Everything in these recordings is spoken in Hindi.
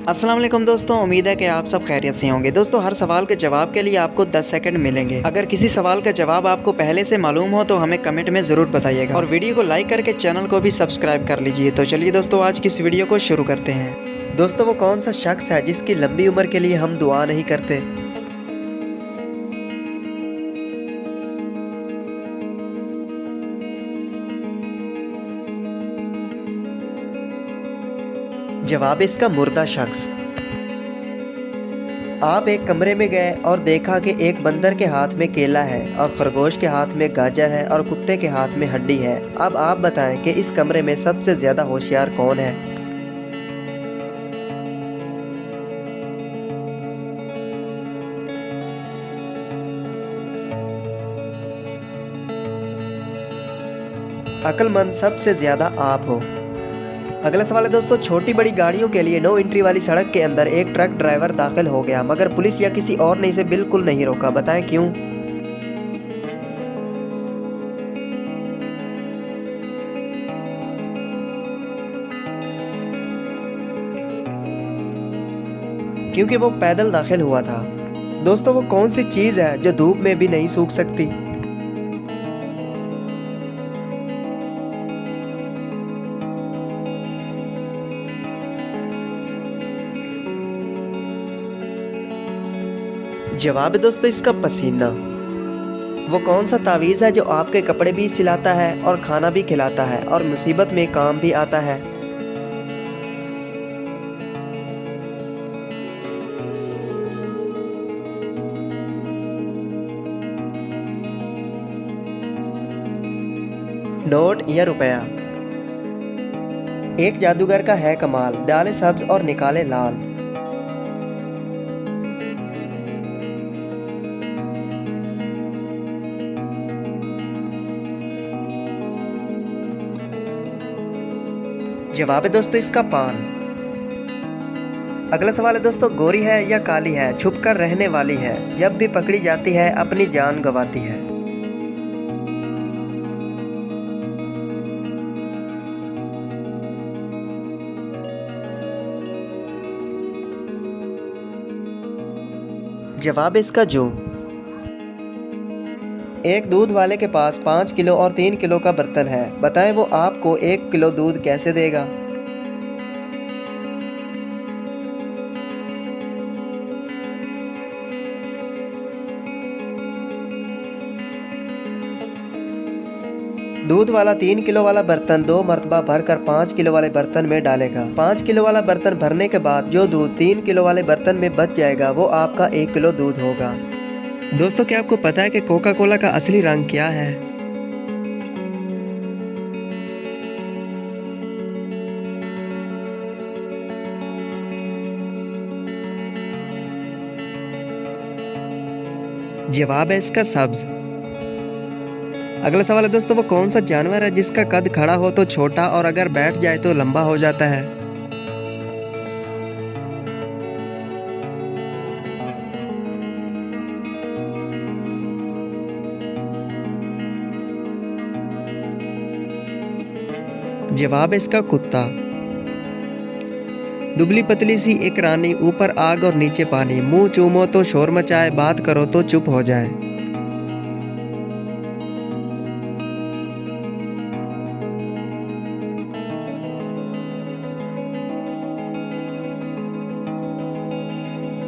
अस्सलाम वालेकुम दोस्तों, उम्मीद है कि आप सब खैरियत से होंगे। दोस्तों, हर सवाल के जवाब के लिए आपको 10 सेकंड मिलेंगे। अगर किसी सवाल का जवाब आपको पहले से मालूम हो तो हमें कमेंट में ज़रूर बताइएगा और वीडियो को लाइक करके चैनल को भी सब्सक्राइब कर लीजिए। तो चलिए दोस्तों, आज की इस वीडियो को शुरू करते हैं। दोस्तों, वो कौन सा शख्स है जिसकी लंबी उम्र के लिए हम दुआ नहीं करते? जवाब इसका मुर्दा शख्स। आप एक कमरे में गए और देखा कि एक बंदर के हाथ में केला है और खरगोश के हाथ में गाजर है और कुत्ते के हाथ में हड्डी है। अब आप बताएं कि इस कमरे में सबसे ज़्यादा होशियार कौन है? अक्लमंद सबसे ज़्यादा आप हो। अगला सवाल है दोस्तों, छोटी बड़ी गाड़ियों के लिए नो एंट्री वाली सड़क के अंदर एक ट्रक ड्राइवर दाखिल हो गया मगर पुलिस या किसी और ने इसे बिल्कुल नहीं रोका। बताएं क्यों? क्योंकि वो पैदल दाखिल हुआ था। दोस्तों, वो कौन सी चीज़ है जो धूप में भी नहीं सूख सकती? जवाब है दोस्तों इसका पसीना। वो कौन सा तावीज़ है जो आपके कपड़े भी सिलाता है और खाना भी खिलाता है और मुसीबत में काम भी आता है? नोट या रुपया। एक जादूगर का है कमाल, डाले सब्ज और निकाले लाल। जवाब है दोस्तों इसका पान। अगला सवाल है दोस्तों, गोरी है या काली है, छुप कर रहने वाली है, जब भी पकड़ी जाती है अपनी जान गंवाती है? जवाब इसका जू। एक दूध वाले के पास 5 किलो और 3 किलो का बर्तन है। बताएं वो आपको 1 किलो दूध कैसे देगा? दूध वाला 3 किलो वाला बर्तन 2 मरतबा भरकर 5 किलो वाले बर्तन में डालेगा। 5 किलो वाला बर्तन भरने के बाद जो दूध 3 किलो वाले बर्तन में बच जाएगा वो आपका 1 किलो दूध होगा। दोस्तों, क्या आपको पता है कि कोका कोला का असली रंग क्या है? जवाब है इसका सब्ज। अगला सवाल है दोस्तों, वो कौन सा जानवर है जिसका कद खड़ा हो तो छोटा और अगर बैठ जाए तो लंबा हो जाता है? जवाब है इसका कुत्ता। दुबली पतली सी एक रानी, ऊपर आग और नीचे पानी, मुंह चूमो तो शोर मचाए, बात करो तो चुप हो जाए।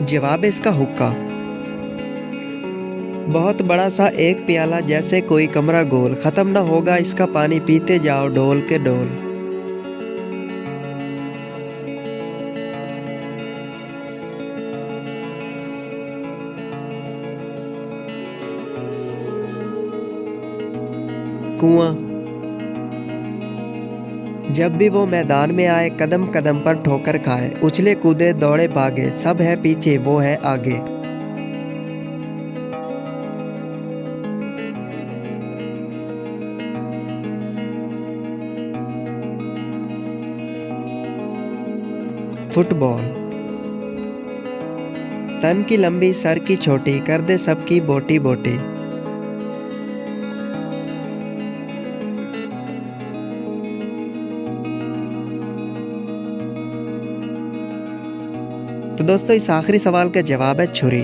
जवाब है इसका हुक्का। बहुत बड़ा सा एक प्याला, जैसे कोई कमरा गोल, खत्म न होगा इसका पानी, पीते जाओ ढोल के ढोल। कुआं। जब भी वो मैदान में आए कदम कदम पर ठोकर खाए, उछले कूदे दौड़े भागे, सब है पीछे वो है आगे। फुटबॉल। तन की लंबी सर की छोटी, कर दे सबकी बोटी बोटी। तो दोस्तों इस आखिरी सवाल का जवाब है छुरी।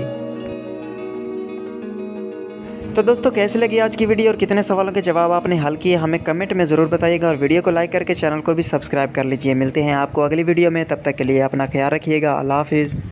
तो दोस्तों कैसी लगी आज की वीडियो और कितने सवालों के जवाब आपने हल किए हमें कमेंट में ज़रूर बताइएगा और वीडियो को लाइक करके चैनल को भी सब्सक्राइब कर लीजिए। मिलते हैं आपको अगली वीडियो में, तब तक के लिए अपना ख्याल रखिएगा। अल्लाह हाफिज़।